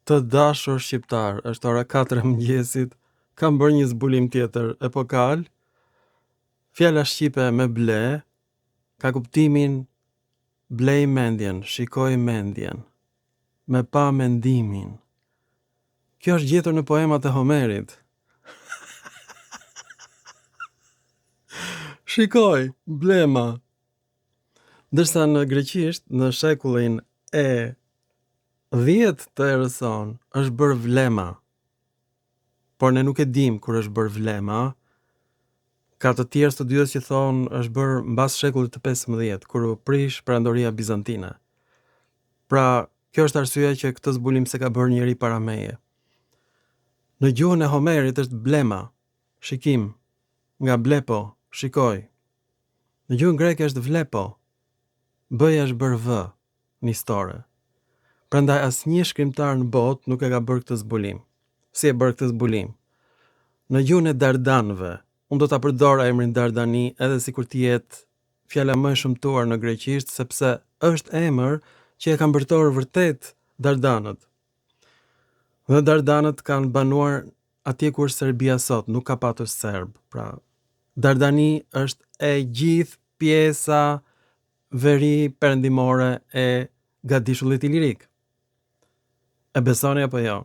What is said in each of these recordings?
Të dashur shqiptar, është ora 4 e mëngjesit, kam bërë një zbulim tjetër epokal. Fjala shqipe me ble ka kuptimin blej mendjen, shikoj mendjen, me pa mendimin. Kjo është gjetur në poemat e Homerit. Shikoj, blema. Ndërsa në greqisht, në shekullin e 10 të erës sonë, është bërë vlema. Por ne nuk e dim kur është bërë vlema. Ka të tjerë studiues që thonë është bërë mbas shekullit të 15, kur u prish perandoria bizantine. Pra, kjo është arsyeja që këtë zbulim se ka bërë njëri para meje. Në gjuhën e Homerit është blema, shikim, nga blepo, shikoj. Në gjuhën greke është vlepo, bëja është bërë vë, nistore. Prandaj asnjë shkrimtar në botë nuk e ka bërë këtë zbulim. Si e bërë këtë zbulim? Në gjuhën e Dardanëve, unë do ta përdor emrin Dardani edhe sikur të jetë fjala më e shëmtuar në greqisht, sepse është emër që e kanë bërtorë vërtet Dardanët. Dhe Dardanët kanë banuar atje ku është Serbia sot, nuk ka patur serb. Pra, Dardani është e gjithë pjesa veri perëndimore e Gadishullit Ilirik. E besoni apo jo?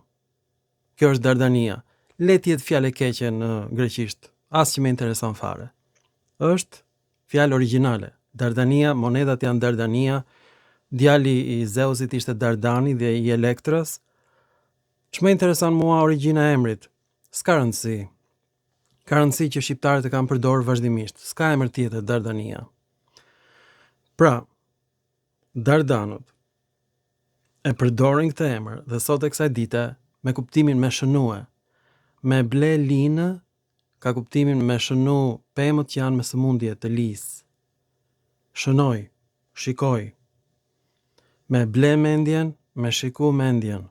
Kjo është Dardania. Le të jetë fjalë e keqe në greqisht, as që më intereson fare. Është fjalë origjinale. Dardania, monedat janë Dardania, djali i Zeusit ishte Dardani dhe i Elektrës. Ç'më intereson mua origjina e emrit? S'ka rëndësi. Ka rëndësi që shqiptarët e kanë përdorur vazhdimisht. S'ka emër tjetër Dardania. Pra, Dardanët e përdorin këtë emër dhe sot e kësaj dite me kuptimin me shënue. Me ble linë ka kuptimin me shënu pemët që janë me sëmundje të lisë. Shënoj, shikoj. Me ble mendjen, me shiku mendjen.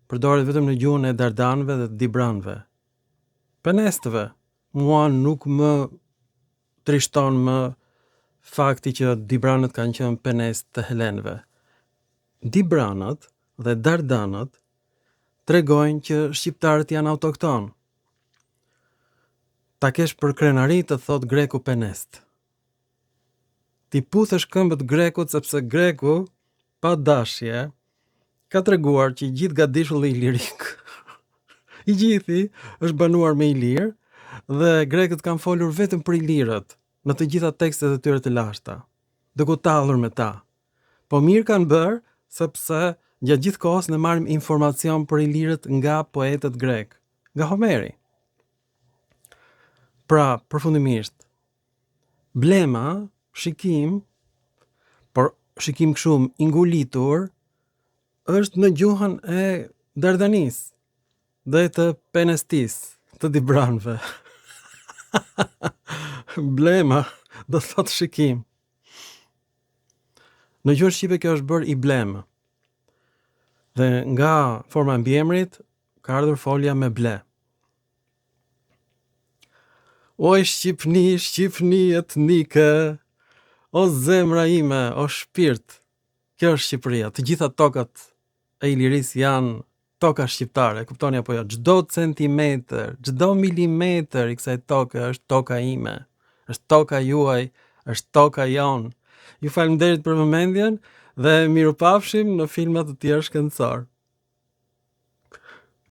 Përdoret vetëm në gjuhën e Dardanëve dhe të Dibranëve. Penestëve, mua nuk më trishton më fakti që Dibranët kanë qenë penestë të Helenëve. Dibranët dhe Dardanët tregojnë që shqiptarët janë autokton. Ta kesh për krenari të thot greku penest. Ti puthesh këmbët grekut sepse greku, pa dashje, ka treguar që i gjithë Gadishulli Ilirik, i gjithi është banuar me Ilir dhe grekët kanë folur vetëm për Ilirët në të gjitha tekstet e tyre të lashta, duke u tallur me ta. Po mirë kanë bërë sepse gjatë gjithë kohës ne marrim informacion për Ilirët nga poetët grek, nga Homeri. Pra, përfundimisht, blema, shikim, por shikim kështu i ngulitur, është në gjuhën e Dardanis dhe të penestis, të Dibranëve. Blema do thot shikim. Në gjuhën shqipe kjo është bërë i blemë. Dhe nga forma e mbiemrit ka ardhur folja me ble. Oj Shqipni, Shqipni etnike, o zemra ime, o shpirt. Kjo është Shqipëria. Të gjitha tokat e Iliris janë toka shqiptare, kuptoni apo jo? Çdo centimetër, çdo milimetër i kësaj toke është toka ime, është toka juaj, është toka jon. Ju falenderit për vëmendjen dhe mirupafshim në filma të tjerë shkencor.